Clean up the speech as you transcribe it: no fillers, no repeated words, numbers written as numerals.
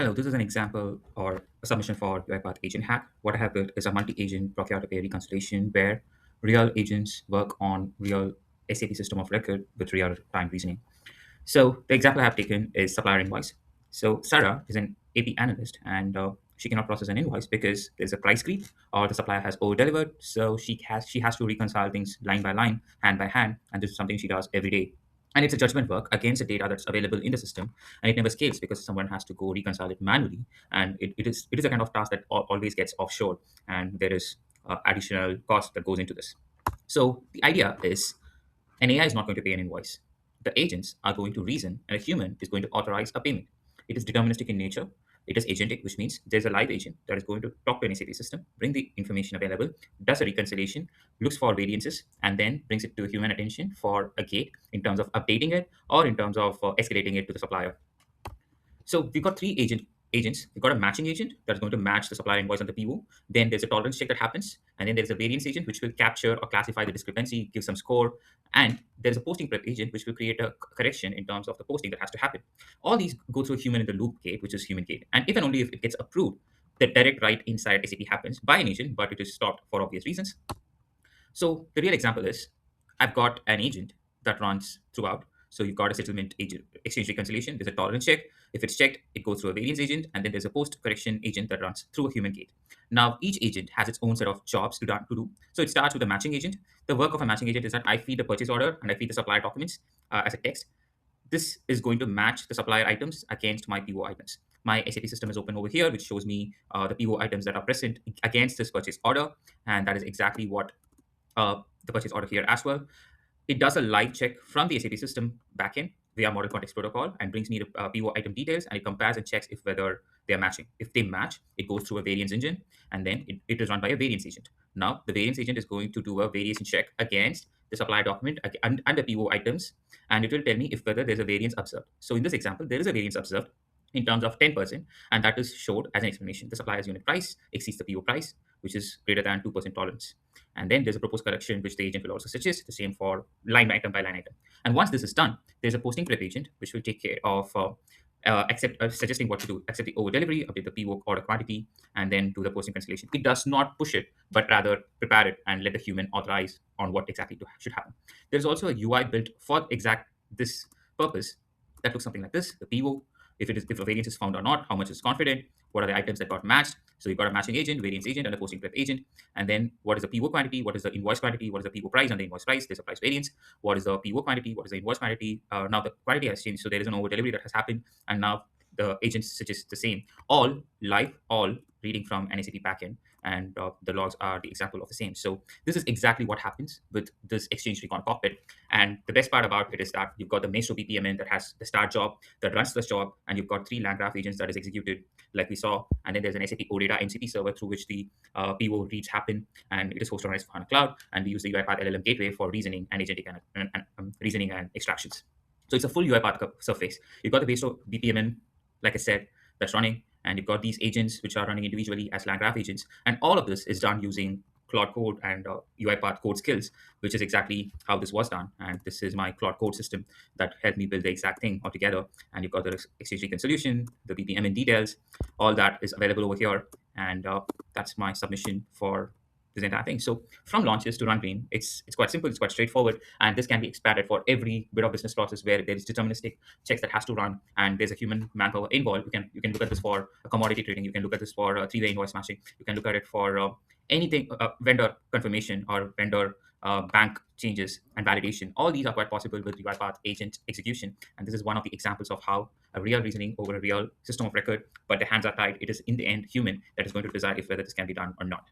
Hello, this is an example or a submission for UiPath AgentHack. What I have built is a multi-agent procure-to-pay reconciliation where real agents work on real SAP system of record with real-time reasoning. So the example I have taken is supplier invoice. So Sarah is an AP analyst and she cannot process an invoice because there's a price creep or the supplier has over-delivered. So she has to reconcile things line by line, hand by hand, and this is something she does every day. And it's a judgment work against the data that's available in the system, and it never scales because someone has to go reconcile it manually, and it is a kind of task that always gets offshore, and there is additional cost that goes into this. So the idea is an AI is not going to pay an invoice. The agents are going to reason, and a human is going to authorize a payment. It is deterministic in nature. It is agentic, which means there's a live agent that is going to talk to an SAP system, bring the information available, does a reconciliation, looks for variances, and then brings it to human attention for a gate in terms of updating it or in terms of escalating it to the supplier. So we've got three agents. We've got a matching agent that's going to match the supplier invoice and the PO. Then there's a tolerance check that happens. And then there's a variance agent, which will capture or classify the discrepancy, give some score. And there's a posting prep agent, which will create a correction in terms of the posting that has to happen. All these go through a human in the loop gate, which is human gate. And if and only if it gets approved, the direct write inside SAP happens by an agent, but it is stopped for obvious reasons. So the real example is I've got an agent that runs throughout. So you've got a settlement agent, exchange reconciliation. There's a tolerance check. If it's checked, it goes through a variance agent, and then there's a post correction agent that runs through a human gate. Now each agent has its own set of jobs to do. So it starts with a matching agent. The work of a matching agent is that I feed the purchase order and I feed the supplier documents as a text. This is going to match the supplier items against my PO items. My SAP system is open over here, which shows me the PO items that are present against this purchase order, and that is exactly what the purchase order here as well. It does a live check from the SAP system backend via model context protocol and brings me the PO item details, and it compares and checks if whether they are matching. If they match, it goes through a variance engine, and then it is run by a variance agent. Now the variance agent is going to do a variation check against the supplier document and the PO items, and it will tell me if whether there's a variance observed. So in this example, there is a variance observed in terms of 10%, and that is showed as an explanation. The supplier's unit price exceeds the PO price, which is greater than 2% tolerance. And then there's a proposed correction, which the agent will also suggest, the same for line item by line item. And once this is done, there's a posting prep agent, which will take care of suggesting what to do, accept the over delivery, update the PO order quantity, and then do the posting cancellation. It does not push it, but rather prepare it and let the human authorize on what exactly should happen. There's also a UI built for exact this purpose that looks something like this: the PO, if a variance is found or not, how much is confident, what are the items that got matched. So you've got a matching agent, variance agent, and a posting prep agent. And then what is the PO quantity, what is the invoice quantity, what is the PO price and the invoice price, there's a price variance. What is the PO quantity, what is the invoice quantity. Now the quantity has changed, so there is an over delivery that has happened, and now the agent suggests the same. All live, all reading from an SAP backend, and the logs are the example of the same. So this is exactly what happens with this Exchange Recon Cockpit. And the best part about it is that you've got the Maestro BPMN that has the start job that runs this job, and you've got three land graph agents that is executed like we saw, and then there's an SAP OData MCP server through which the PO reads happen, and it is hosted on S/4HANA Cloud, and we use the UiPath LLM gateway for reasoning and agentic and reasoning and extractions. So it's a full UiPath surface. You've got the Maestro BPMN, like I said, that's running, and you've got these agents which are running individually as land graph agents, and all of this is done using Claude Code and UiPath Code Skills, which is exactly how this was done. And this is my Claude Code system that helped me build the exact thing altogether. And you've got the Exchange Recon solution, the BPM in details, all that is available over here. And that's my submission for this entire thing. So from launches to run green, it's quite simple, it's quite straightforward, and this can be expanded for every bit of business process where there is deterministic checks that has to run and there's a human manpower involved. You can look at this for commodity trading, you can look at this for three-way invoice matching, you can look at it for anything, vendor confirmation or vendor bank changes and validation. All these are quite possible with UiPath agent execution, and this is one of the examples of how a real reasoning over a real system of record, but the hands are tied. It is in the end human that is going to decide if whether this can be done or not.